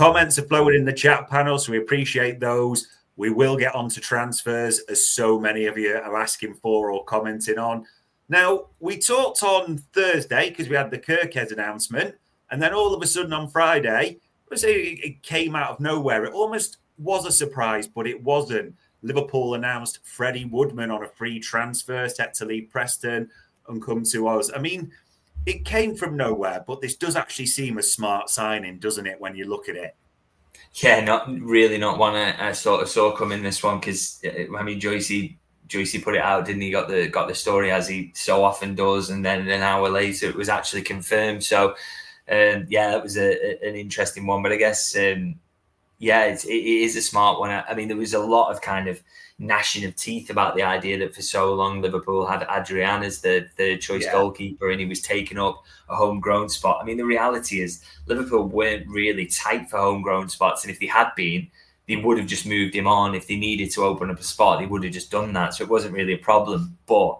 comments are flowing in the chat panel, so we appreciate those. We will get on to transfers, as so many of you are asking for or commenting on. Now, we talked on Thursday because we had the Kirkhead announcement, and then all of a sudden on Friday, it came out of nowhere. It almost was a surprise, but it wasn't. Liverpool announced Freddie Woodman on a free transfer, set to leave Preston and come to us. I mean, it came from nowhere, but this does actually seem a smart signing, doesn't it, when you look at it? Yeah, not one I sort of saw coming, this one, because I mean, Joycey put it out, didn't he? Got the story, as he so often does, and then an hour later it was actually confirmed. So yeah, that was an interesting one. But I guess yeah, it is a smart one. I mean, there was a lot of kind of gnashing of teeth about the idea that for so long Liverpool had Adrian as the third choice goalkeeper, and he was taking up a homegrown spot. I mean, the reality is Liverpool weren't really tight for homegrown spots, and if they had been, they would have just moved him on. If they needed to open up a spot, they would have just done that. So it wasn't really a problem. But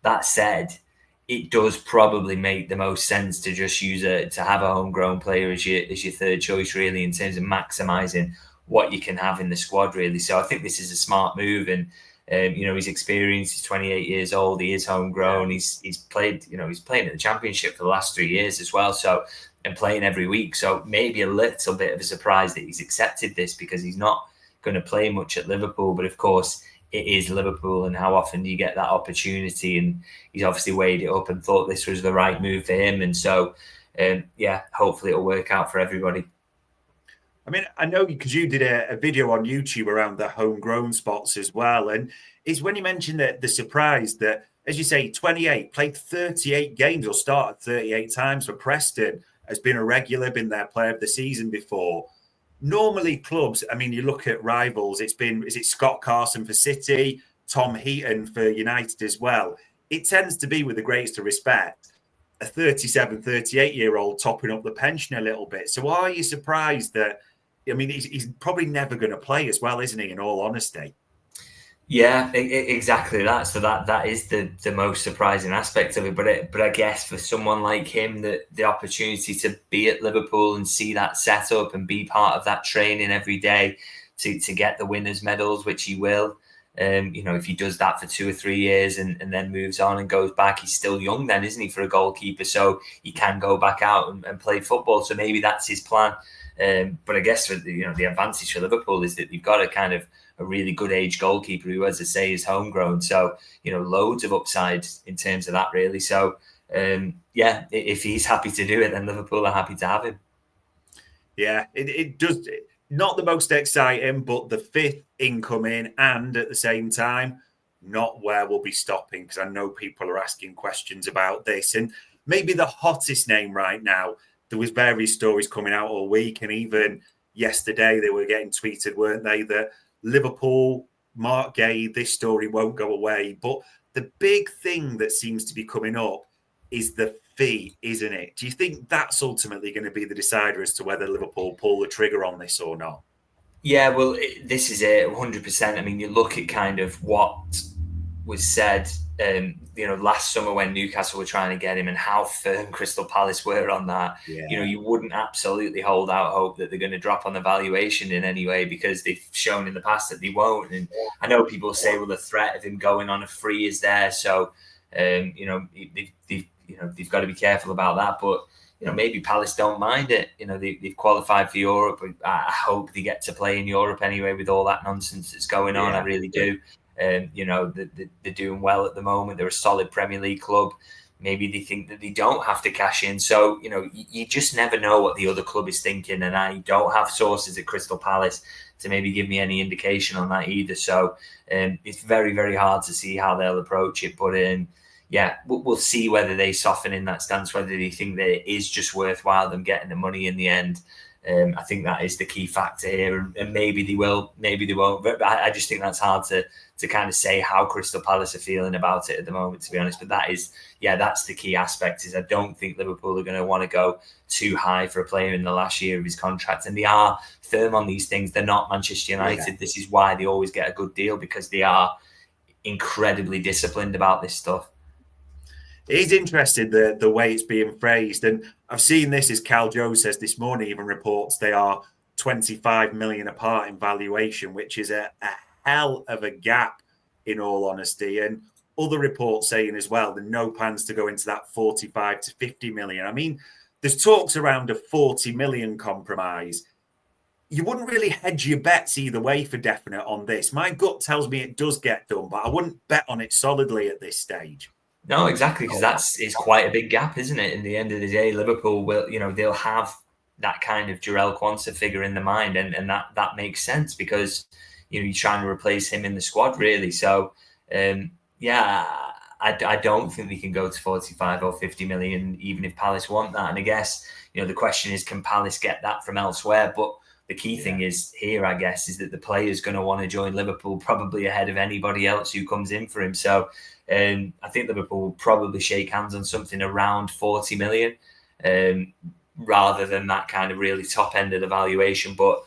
that said, it does probably make the most sense to just to have a homegrown player as your third choice, really, in terms of maximising what you can have in the squad, really. So I think this is a smart move, and you know, he's experienced. He's 28 years old. He is homegrown. He's played. You know, he's playing at the Championship for the last 3 years as well. So, and playing every week. So maybe a little bit of a surprise that he's accepted this, because he's not going to play much at Liverpool. But of course, it is Liverpool, and how often do you get that opportunity? And he's obviously weighed it up and thought this was the right move for him. And so, yeah, hopefully it'll work out for everybody. I mean, I know because you did a video on YouTube around the homegrown spots as well. And it's when you mentioned that the surprise that, as you say, 28, played 38 games or started 38 times for Preston, has been a regular, been their player of the season before. Normally clubs, I mean, you look at rivals, is it Scott Carson for City, Tom Heaton for United as well. It tends to be, with the greatest of respect, a 37, 38-year-old topping up the pension a little bit. So are you surprised that, I mean, he's probably never going to play as well, isn't he, in all honesty? Yeah, exactly that. So that is the most surprising aspect of it. But I guess for someone like him, the opportunity to be at Liverpool and see that setup and be part of that training every day to get the winners' medals, which he will. You know, if he does that for 2 or 3 years and then moves on and goes back, he's still young then, isn't he, for a goalkeeper? So he can go back out and play football. So maybe that's his plan. But I guess the advantage for Liverpool is that you've got a kind of a really good age goalkeeper who, as I say, is homegrown. So, you know, loads of upside in terms of that, really. So, yeah, if he's happy to do it, then Liverpool are happy to have him. Yeah, it does. Not the most exciting, but the fifth incoming, and at the same time, not where we'll be stopping, because I know people are asking questions about this. And maybe the hottest name right now, there was various stories coming out all week, and even yesterday they were getting tweeted, weren't they, that Liverpool, Marc Guehi, this story won't go away. But the big thing that seems to be coming up is the fee, isn't it? Do you think that's ultimately going to be the decider as to whether Liverpool pull the trigger on this or not? Yeah, well, this is it, 100%. I mean, you look at kind of what was said, last summer when Newcastle were trying to get him, and how firm Crystal Palace were on that. Yeah. You know, you wouldn't absolutely hold out hope that they're going to drop on the valuation in any way, because they've shown in the past that they won't. And I know people say, well, the threat of him going on a free is there, so they've got to be careful about that. But you know, maybe Palace don't mind it. You know, they've qualified for Europe. I hope they get to play in Europe anyway, with all that nonsense that's going on. I really do. You know, they're doing well at the moment. They're a solid Premier League club. Maybe they think that they don't have to cash in. So, you know, you just never know what the other club is thinking. And I don't have sources at Crystal Palace to maybe give me any indication on that either. So it's very, very hard to see how they'll approach it. But yeah, we'll see whether they soften in that stance, whether they think that it is just worthwhile them getting the money in the end. I think that is the key factor here, and maybe they will, maybe they won't. But I just think that's hard to kind of say how Crystal Palace are feeling about it at the moment, to be honest. But that's the key aspect, is I don't think Liverpool are going to want to go too high for a player in the last year of his contract. And they are firm on these things. They're not Manchester United. Yeah. This is why they always get a good deal, because they are incredibly disciplined about this stuff. It is interesting the way it's being phrased. And I've seen this, as Cal Joe says this morning, even reports they are 25 million apart in valuation, which is a hell of a gap, in all honesty. And other reports saying as well, there are no plans to go into that 45 to 50 million. I mean, there's talks around a 40 million compromise. You wouldn't really hedge your bets either way for definite on this. My gut tells me it does get done, but I wouldn't bet on it solidly at this stage. No, exactly, because it's quite a big gap, isn't it? In the end of the day, Liverpool will, they'll have that kind of Jarell Quansah figure in the mind, and that makes sense because you're trying to replace him in the squad, really. So, I don't think we can go to 45 or 50 million, even if Palace want that. And I guess the question is, can Palace get that from elsewhere? But the key thing is here, I guess, is that the player's going to want to join Liverpool probably ahead of anybody else who comes in for him. So I think Liverpool will probably shake hands on something around 40 million rather than that kind of really top end of the valuation. But,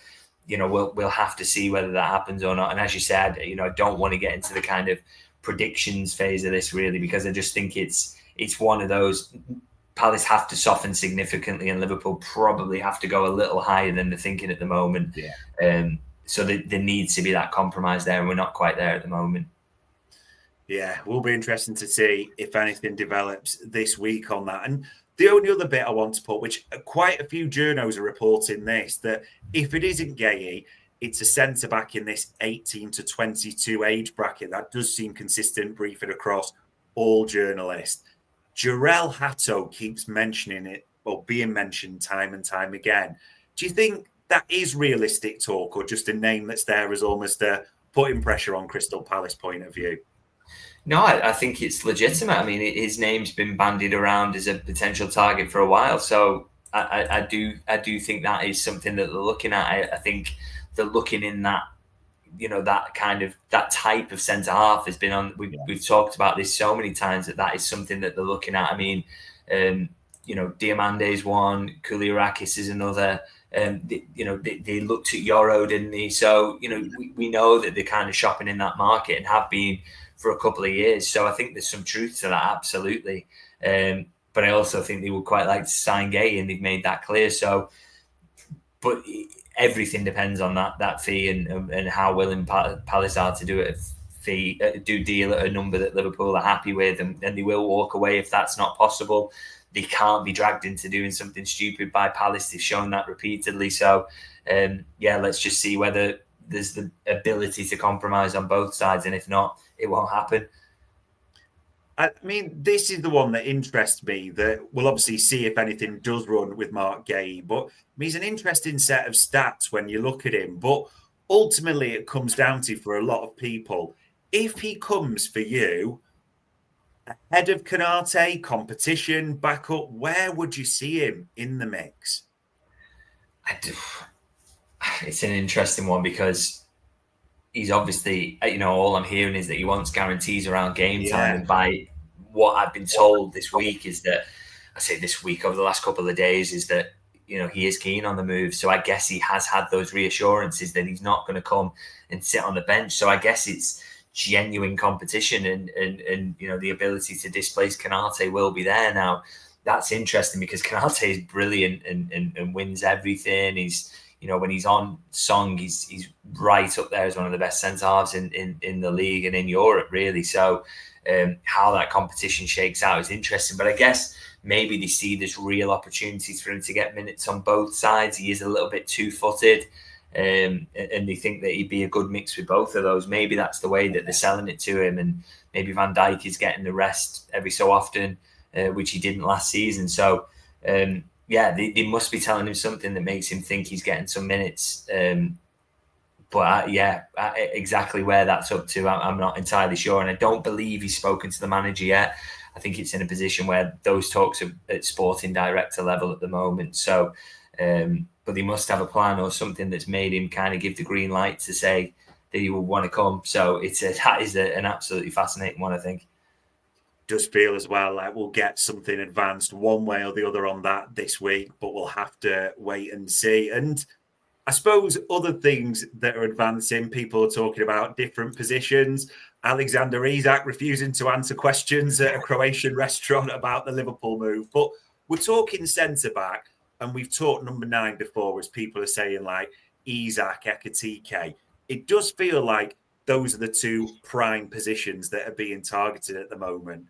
we'll have to see whether that happens or not. And as you said, I don't want to get into the kind of predictions phase of this really, because I just think it's one of those. Palace have to soften significantly and Liverpool probably have to go a little higher than they're thinking at the moment. So there needs to be that compromise there, and we're not quite there at the moment. Yeah, will be interesting to see if anything develops this week on that. And the only other bit I want to put, which quite a few journos are reporting this, that if it isn't Guehi, it's a centre-back in this 18 to 22 age bracket. That does seem consistent, briefing across all journalists. Jarell Hato keeps mentioning it, or being mentioned time and time again. Do you think that is realistic talk, or just a name that's there as almost a putting pressure on Crystal Palace point of view? No, I think it's legitimate. I mean, his name's been bandied around as a potential target for a while. So I do think that is something that they're looking at. I think they're looking in that, that type of centre half has been on. We've talked about this so many times that is something that they're looking at. I mean, Diamande's one, Koulirakis is another. They looked at Euro, didn't they? So we know that they're kind of shopping in that market and have been for a couple of years. So I think there's some truth to that, absolutely. But I also think they would quite like to sign Guehi, and they've made that clear. So, but everything depends on that fee and how willing Palace are to do it. Do deal at a number that Liverpool are happy with, and they will walk away if that's not possible. They can't be dragged into doing something stupid by Palace. They've shown that repeatedly. So, let's just see whether there's the ability to compromise on both sides, and if not, it won't happen. I mean, this is the one that interests me, that we'll obviously see if anything does run with Marc Guehi, but he's an interesting set of stats when you look at him. But ultimately, it comes down to, for a lot of people, if he comes for you ahead of Konate, competition, backup, where would you see him in the mix? It's an interesting one because he's obviously, all I'm hearing is that he wants guarantees around game time. And by what I've been told this week is that, I say this week, over the last couple of days, is that, he is keen on the move. So I guess he has had those reassurances that he's not going to come and sit on the bench. So I guess it's genuine competition and the ability to displace Konate will be there. Now, that's interesting because Konate is brilliant and wins everything. He's, when he's on song, he's right up there as one of the best centre halves in the league and in Europe, really. So how that competition shakes out is interesting. But I guess maybe they see there's real opportunities for him to get minutes on both sides. He is a little bit two-footed, and they think that he'd be a good mix with both of those. Maybe that's the way that they're selling it to him. And maybe Van Dijk is getting the rest every so often, which he didn't last season. So, they must be telling him something that makes him think he's getting some minutes. Exactly where that's up to, I'm not entirely sure. And I don't believe he's spoken to the manager yet. I think it's in a position where those talks are at sporting director level at the moment. So, but they must have a plan or something that's made him kind of give the green light to say that he will want to come. So that is an absolutely fascinating one, I think. Does feel as well like we'll get something advanced one way or the other on that this week, but we'll have to wait and see. And I suppose other things that are advancing, people are talking about different positions. Alexander Isak refusing to answer questions at a Croatian restaurant about the Liverpool move. But we're talking centre-back, and we've talked number 9 before, as people are saying, like, Isak Ekitike. It does feel like those are the two prime positions that are being targeted at the moment.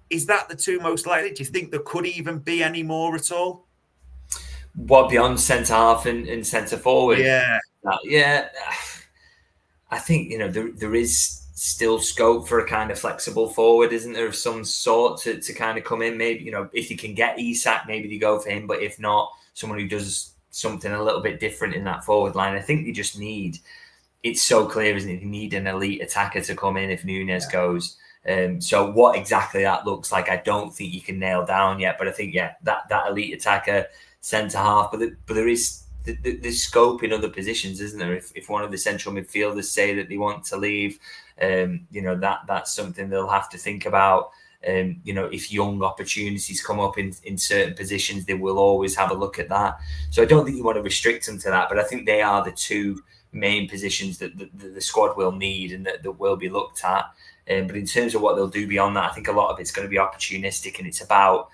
Is that the two most likely? Do you think there could even be any more at all? What, beyond centre half and centre forward? Yeah. Yeah. I think, there is still scope for a kind of flexible forward, isn't there, of some sort to kind of come in. Maybe, if you can get Isak, maybe they go for him. But if not, someone who does something a little bit different in that forward line. I think you just need, it's so clear, isn't it? You need an elite attacker to come in if Núñez goes. So what exactly that looks like, I don't think you can nail down yet. But I think, that elite attacker, centre half. But there is there's scope in other positions, isn't there? If one of the central midfielders say that they want to leave, that's something they'll have to think about. If young opportunities come up in certain positions, they will always have a look at that. So I don't think you want to restrict them to that, but I think they are the two main positions that the squad will need and that will be looked at. But in terms of what they'll do beyond that, I think a lot of it's going to be opportunistic, and it's about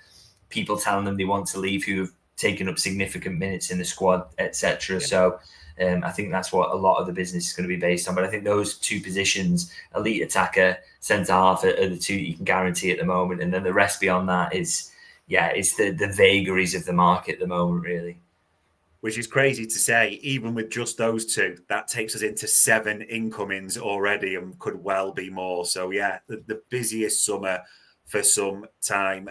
people telling them they want to leave who have taken up significant minutes in the squad, etc. Yeah. So I think that's what a lot of the business is going to be based on. But I think those two positions, elite attacker, centre half, are the two that you can guarantee at the moment. And then the rest beyond that is the vagaries of the market at the moment, really. Which is crazy to say, even with just those two, that takes us into 7 incomings already and could well be more. So, the busiest summer for some time.